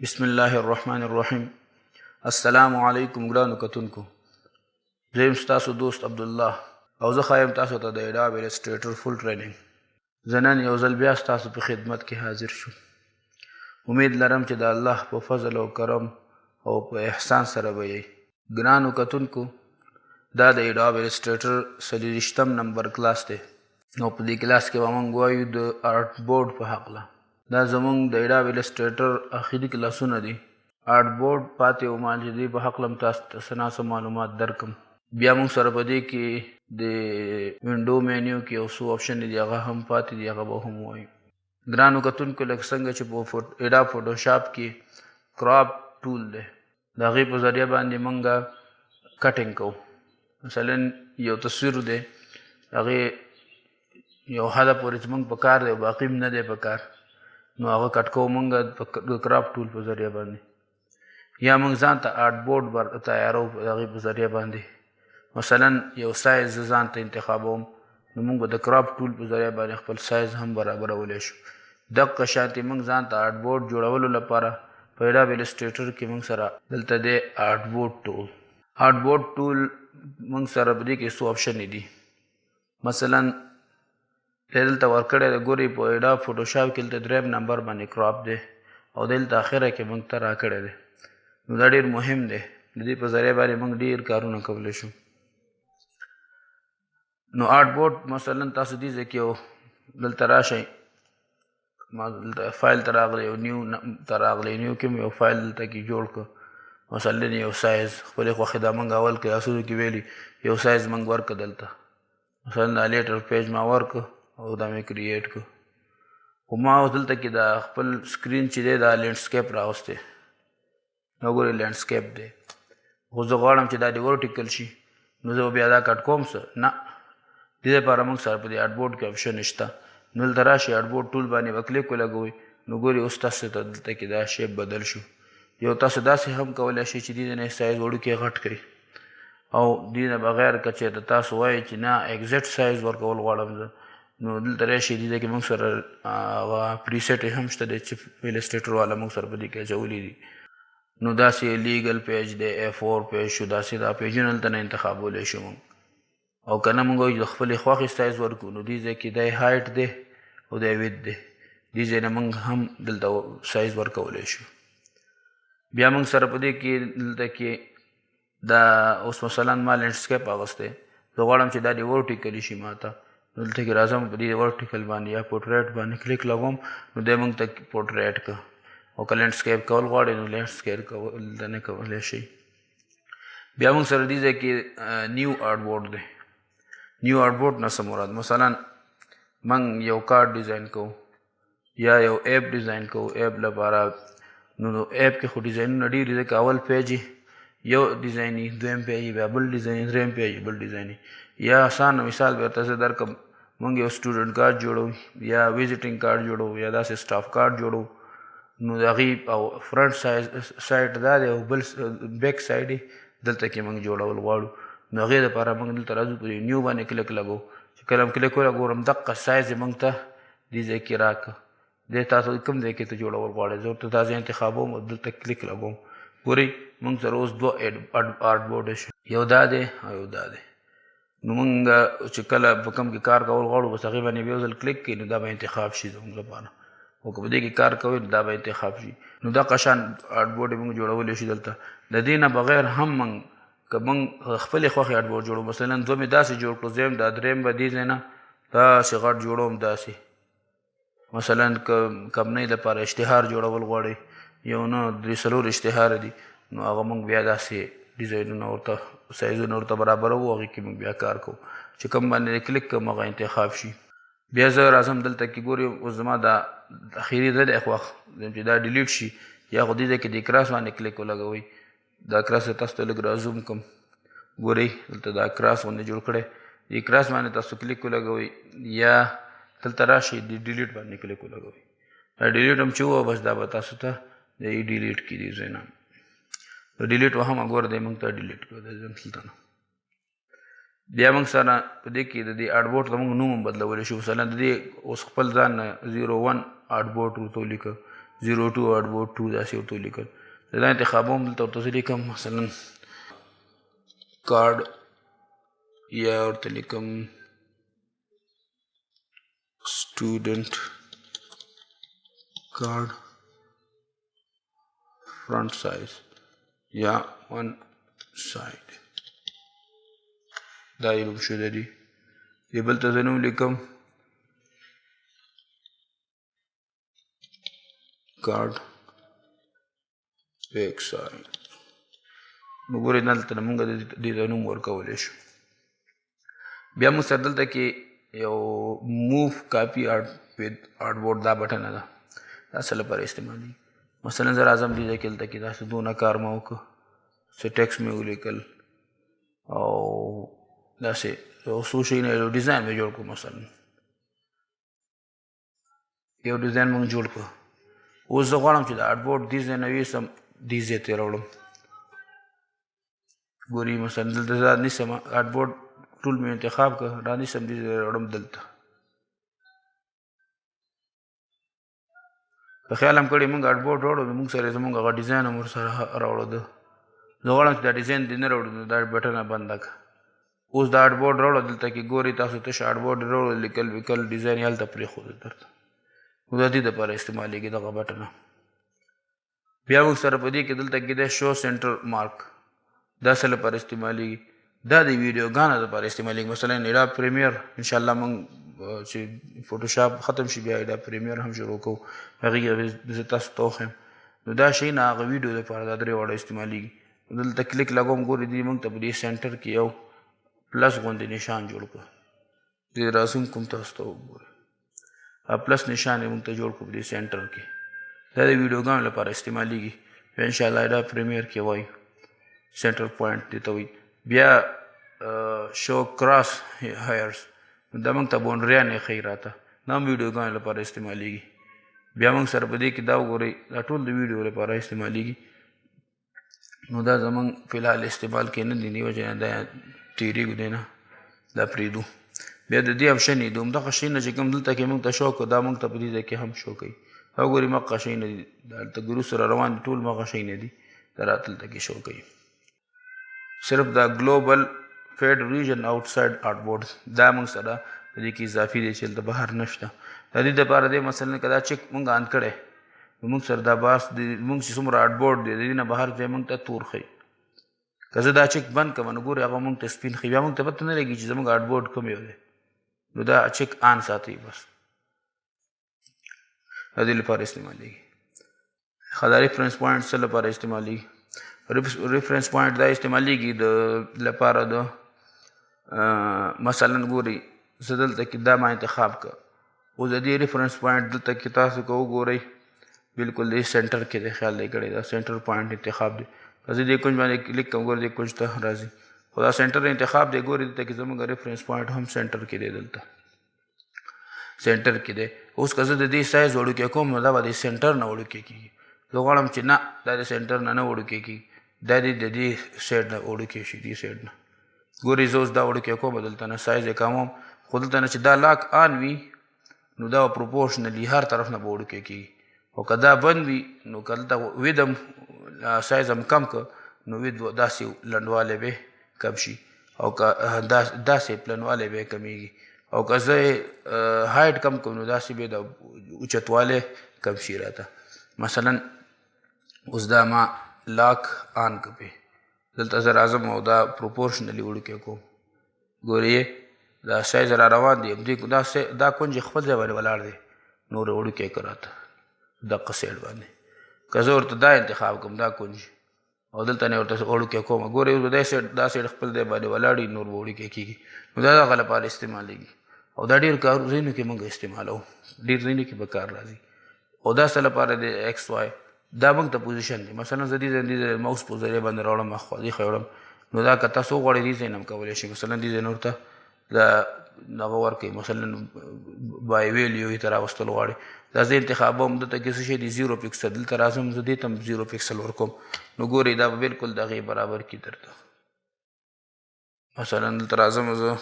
بسم الله الرحمن الرحیم. السلام علیکم ګرانو کتونکو. زه یم ستاسو دوست عبدالله او زه ښایم تاسو ته د اډاب ایلسټریټر فل ټریننګ. زه نن یو ځل بیا ستاسو په خدمت کې حاضر شوم. امید لرم چې د الله په فضل او کرم او په احسان سره به یې. ګرانو کتونکو، دا د اډاب ایلسټریټر 40 نمبر کلاس دی. نو په دې کلاس کې به موږ وایو د آرټ بورډ په هکله. دا زمونږ د اډاب ایلسټریټر اخري کلاسونه دي. آرټ بورډ پاتې ومال چې دی په هکله هم تاسو ته څه ناڅه معلومات درکړم. بیا موږ سره په دې کې د وینډو مینیو کې یو څو آپشن دي هغه هم پاتې دي، هغه به هم وایو. ګرانو کتونکو، لکه څنګه چې په اډاب فوټوشاپ کې کراپ ټول دی، د هغې په ذریعه باندې موږ کټینګ کوو. مثلا یو تصویر دی، هغې یو حده پورې چې موږ په کار دی او باقي هم نه دی په کار، نو هغه کټ کوو موږ د کراپ ټول په ذریعه باندې. یا موږ ځان ته آرټ بورډ تیارو د هغې په ذریعه باندې. مثلا یو سایز زه ځان ته انتخابوم، نو موږ به د کراپ ټول په ذریعه باندې خپل سایز هم برابرولی شو. دقه شانتې موږ ځان ته آرټ بورډ جوړولو لپاره په اډاب ایلسټریټر کې موږ سره دلته دی آرټ بورډ ټول. آرټ بورډ ټول موږ سره په دې کې څو آپشنې دي. مثلا دلته ورکړی د ګورې په اډاب فوټوشاپ کې دلته 3 نمبر باندې کراپ دی او دلته اخره کې موږ ته راکړی دی. نو دا ډېر مهم دی، د دې په ذریعه باندې موږ ډېر کارونه کولی شو. نو آرټ بورډ مثلا تاسو دې ځای کې یو دلته راشئ، ما دلته فایل ته راغلی، یو نیو ته راغلی، نیو کې مې یو فایل دلته کې جوړ کړ. مثلا یو سایز خپلې خوښې دا موږ اول کلاسونو کې ویلي یو سایز موږ ورکړه دلته. مثلا دا لیټر پیج ما ورکړه او دا مې کریټ کړ. خو ما اوس دلته کې دا خپل سکرین چې دی دا لینډسکیپ راوستی، نو ګورې لینډسکیپ دی. خو زه غواړم چې دا دې ورټیکل شي، نو زه بیا دا کټ کوم څه نه. دې دپاره موږ سره په دې آرټ بورډ کې آپشن شته. نو دلته راشي آرټ بورډ ټول باندې به کلیک ولګوئ، نو ګورې اوس تاسو ته دلته کې دا شیپ بدل شو. یو تاسو داسې هم کولی شئ چې دې نه سایز وړوکی غټ کړئ، او دې نه بغیر که چېرته تاسو وایئ چې نه ایګزیکټ سایز ورکول غواړم زه، نو دلته راشي دې کې موږ سره هغه پریسیټ هم شته دی چې ایلسټریټر والا موږ سره په دې کې اچولي دي. نو داسې لیګل پیج دی، A4 پیج شو، داسې دا پیجونه دلته نه انتخابولی شو موږ. او که نه موږ وایو د خپلې خوښې سایز ورکړو، نو دې ځای کې دی هایټ دی او دی ویډ دی، دې ځای نه موږ هم دلته سایز ورکولی شو. بیا موږ سره په دې کې دلته کې دا اوس مثلا ما لینډسکیپ اغوستی، زه غواړم چې دا دې ورټیکلي شي ما ته. دلته کې راځم په دې ورټیکل باندې یا پورټریټ باندې کلیک لګوم، نو دی موږ ته پورټریټ که. او که لینډسکیپ کول غواړئ نو لینډسکیپ دلته نه کولی شئ. بیا موږ سره دې ځای کې نیو آرټ بورډ دی. نیو آرټ بورډ نه څه مراد، مثلا موږ یو کارډ ډیزاین کوو یا یو ایپ ډیزاین کوو. ایپ لپاره نو ایپ کې خو ډیزاینونه ډېر دي، ځکه اول پیج یو ډیزاین وي، دویم پیج بیا بل ډیزاین، دریم پیج بل ډیزاین. یا آسان مثال به درته زه درکړم، موږ یو سټوډنټ کارډ جوړو یا ویزټینګ کارډ جوړو یا داسې سټاف کارډ جوړو، نو د هغې او فرنټ سایډ دا دی او بل بیک سایډ یې دلته کې موږ جوړول غواړو. نو هغې دپاره موږ دلته راځو، په نیو باندې کلیک لګو. چې کله هم کلیک ولګورم دقه سایز یې موږ ته دې ځای کې راکړه. دې تاسو کوم ځای کې ته جوړول غواړئ، زه ورته دا ځای انتخابوم او دلته کلیک لګوم. ګورئ موږ سره اوس 2 آرټ بورډ شو، یو دا دی او یو دا دی. نو موږ چې کله په کوم کې کار کول غواړو بس هغې باندې بیا یو ځل کلیک کړئ، نو دا به انتخاب شي زموږ لپاره. او که په دې کې کار کوئ نو دا به انتخاب شي. نو دغه شان آرټ بورډ یې موږ جوړولی شي دلته. د دې نه بغیر هم موږ که موږ خپلې خوښې آرټ بورډ جوړو، مثلا 2 مې داسې جوړ کړو، دویم دا، دریم به دې ځای نه داسې غټ جوړوم داسې. مثلا که کمپنۍ لپاره اشتهار جوړول غواړئ، یو نه 3-4 اشتهار دي، نو هغه موږ بیا داسې ډیزاینونه ورته سایزونه ورته برابروو، هغې کې موږ بیا کار کوو. چې کوم باندې کلیک کوم هغه انتخاب شي. بیا زه راځم دلته کې ګورئ اوس زما دا اخري نه دی خوښ چې دا ډیلیټ شي، یا خو دې ځای کې د کراس باندې کلیک ولګوئ. دا کراس تاسو ته لږ رازوم کړم، ګورئ دلته دا کراس غوندې جوړ کړی، دې کراس باندې تاسو کلیک ولګوئ، یا دلته راشئ د ډیلیټ باندې کلیک ولګوئ. دا ډیلیټ هم چې ووه بس دا به تاسو ته د ډیلیټ کړي دې ځای نه. د ډیلیټ وهم ګوره دی موږ ته ډیلیټ کړو دلته نه. بیا موږ سره په دې کې د دې آرټ بورډ ته موږ نوم هم بدلولی شو. مثلا د دې اوس خپل ځان نه 01 آرټ بورډ ورته ولیکه، 02 artboard 2 داسې ورته لیکل دا انتخابوم دلته ورته لیکم مثلا کارډ یا ورته لیکم student card front size یا one side دا یې نوم شوی دی دې بل ته زه نوم لیکم card back side نو ګورئ دلته موږ دې ته نوم ورکولی شو بیا موږ سره دلته کې یو موف کاپي آرټ with artboard دا بټنه ده دا څه لپاره استعمالي مثلا زه راځم دې ځای کې دلته کې داسې دونه کار مې وکړه څه ټیکس مې ولیکل او داسې یو څو شیونه یو ډیزاین مې جوړ کړو مثلا یو ډیزاین موږ جوړ کړو اوس زه غواړم چې د آرټبورډ دې ځای نه ویسم دې ځای ته یې راوړم ګوري مثلا دلته زه نیسم آرټبورډ ټول مې انتخاب کړه را نیسم دې ځای راوړم دلته په خیال هم کړی موږ آرټبورډ راوړو نو موږ سره زموږ هغه ډیزاین هم ورسره راوړو ده زه غواړم چې دا ډیزاین دې نه راوړو نو دا بټنه بنده کړه اوس دا آرټبورډ راوړو دلته کې ګوري تاسو تش آرټبورډ راوړو لیکل ویکل ډیزاین یې هلته پرېښودو درته نو د دې دپاره استعمالېږي دغه بټنه بیا موږ سره په دې کې دلته کې دی شو سینټر مارک دا څه لپاره استعمالېږي دا د ویډیوګانو دپاره استعمالېږي مثلا ایډاب پریمیر انشاءالله موږ چې فوټوشاپ ختم شي بیا ایډاب پریمیر هم شروع کوو هغې زه تاسو ته وښیم نو دا شی نه هغه ویډیو دپاره دا درې واړه استعمالېږي دلته کلیک لګوم ګورې دې موږ ته په دې سینټر کې یو پلس غوندې نشان جوړ کړو دې رازوم کوم تاسو ته وګورئ پلس نشان یې موږ ته جوړ کړو په دې سینټر کې دا د ویډیوګانو لپاره استعمالېږي بیا انشاءالله ایډاب پریمیر کې وایي سینټر پوینټ دې ته وایي بیا شو کراس هایرز دا موږ ته باونډریانې ښیي راته دا هم ویډیوګانو لپاره استعمالېږي بیا موږ سره په دې کې دا وګورئ دا ټول د ویډیو لپاره استعمالېږي نو دا زموږ فی الحال استعمال کې نه دي دې وجې نه دا تېرېږو دی نه دا پرېږدو بیا د دې آپشن یې د همدغه شیونه چې کوم دلته کې موږ ته شو کړو دا موږ ته په دې ځای کې هم شو کوي دا وګورئ مغه شیونه دي دا هلته ګرو سره روان دي ټول مغه شیونه دي دا راته دلته کې شو کوي صرف دا ګلوبل فیډ ریجن آوټساید آرټبورډ دا موږ سره په دې کې اضافي دی چې هلته بهر نشته د دې دپاره دی مثلا که دا چک موږ آن کړی نو موږ سره دا باس موږ چې څومره آرټبورډ دی د دې نه بهر ځای موږ ته تور ښیي که زه دا چک بند کړم نو ګورې هغه موږ ته سپین ښیي بیا موږ ته پته نه لګي چې زموږ آرټبورډ کوم یو دی نو دا چک آن ساتئ بس د دې لپاره استعمالېږي ښه دا ریفرنس پوینټ څه لپاره استعمالېږي ریفرنس پوینټ دا استعمالېږي د لپاره د مثلا ګورئ زه دلته کې دا ما انتخاب کړه اوس د دې ریفرنس پوینټ دلته کې تاسو که وګورئ بلکل دې سینټر کې دی خیال دی کړی دا سینټر پوینټ انتخاب دی زه دې کونج باندې کلیک کوم ګورئ دې کونج ته راځي خو دا سینټر انتخاب دی ګورئ دلته کې زموږ ریفرنس پوینټ هم سینټر کې دی دلته سینټر کې دی اوس که زه د دې سایز وړوکی کوم نو دا به د سینټر نه وړوکی کېږي زه غواړم چې نه دا د سینټر نه وړوکی کېږي دا دې د دې سایډ نه وړوکی شي دې سایډ نه ګورئ زه اوس دا وړوکی کوم دلته نه سایز یې کموم خو دلته نه چې دا لاک آن وي نو دا پروپورشنلی هر طرف نه به وړوکی کېږي او که دا بند وي نو که دلته وید هم سایز هم کم که نو وید داسې لنډوالی به کم شي او که داسې پلنوالی به کمیږي او که زه هایټ کم کړم نو داسې به د اوچتوالی کم شي راته مثلا اوس دا ما لاک آن که پې دلته زه راځم او دا پروپورشنلی وړوکی کوم ګورئ دا سایز را روان دی دا کونج خپل ځای باندې ولاړ دی نور وړوکی که راته دقه سایډ باندې که زه ورته دا انتخاب کوم دا کونج او دلته نه ورته وړوکی کوم ګورئ اوس دا سایډ خپل ځای باندې ولاړ وي نور به وړوکی کېږي نو دا دغه لپاره استعمالېږي او دا ډېر کار ځایونو کې موږ استعمالوو ډېر ځایونو کې به کار راځي او دا څه لپاره د ایکس وای دا موږ ته پوزیشن دی مثلا زه دې ماوس په ذریعه باندې راوړم اخوا دېخوا یې وړم نو دا که تاسو وغواړئ دې ځای نه هم کولی شئ مثلا دې ځای نه ورته دا هغه ورکوي مثلا بای ویلیو یې ته راوستل غواړئ دا زه انتخابوم دلته کې څه شی دی 0 پکسل دلته راځم زه دې ته هم 0 پکسل ورکوم نو ګورئ دا به بلکل د هغې برابر کړي درته مثلا دلته راځم زه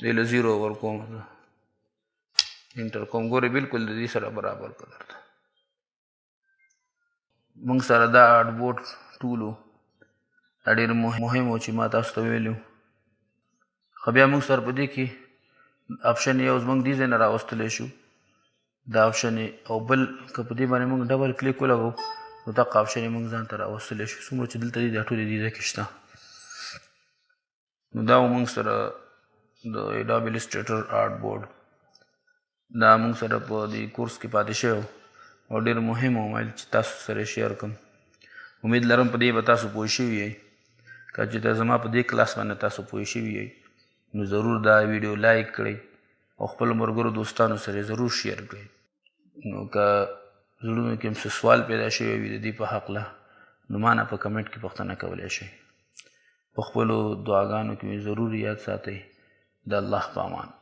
دې له 0 ورکوم انټر کوم ګورې بالکل د دې سره برابر کړه موږ سره دا آرټبورډ ټول و دا ډېر مهم و چې ما تاسو ته ویلي خو بیا موږ سره په دې کې آپشن یې اوس موږ دې ځای نه راوستلی شو دا آپشن او بل که په دې باندې موږ ډبل کلیک ولګو نو دغه آپشن یې موږ ځان ته راوستلی شو څومره چې دلته دي دا ټولې دې ځای کې شته نو دا و موږ سره د Adobe Illustrator Artboard دا موږ سره په دې کورس کې پاتې شوی او ډېر مهم و ویل چې تاسو سره شیر کړم امید لرم په دې به تاسو پوه شوي یئ که چې زما په دې کلاس باندې تاسو پوه شوي یئ نو ضرور دا ویډیو لایک کړئ او خپلو ملګرو دوستانو سره ضرور شیر کړئ نو که زړونو کې هم څه سوال پیدا شوی وي د دې په هکله نو ما نه په کمنټ کې پوښتنه کولی شئ په خپلو دعاګانو کې مې ضرور یاد ساتئ د الله په امان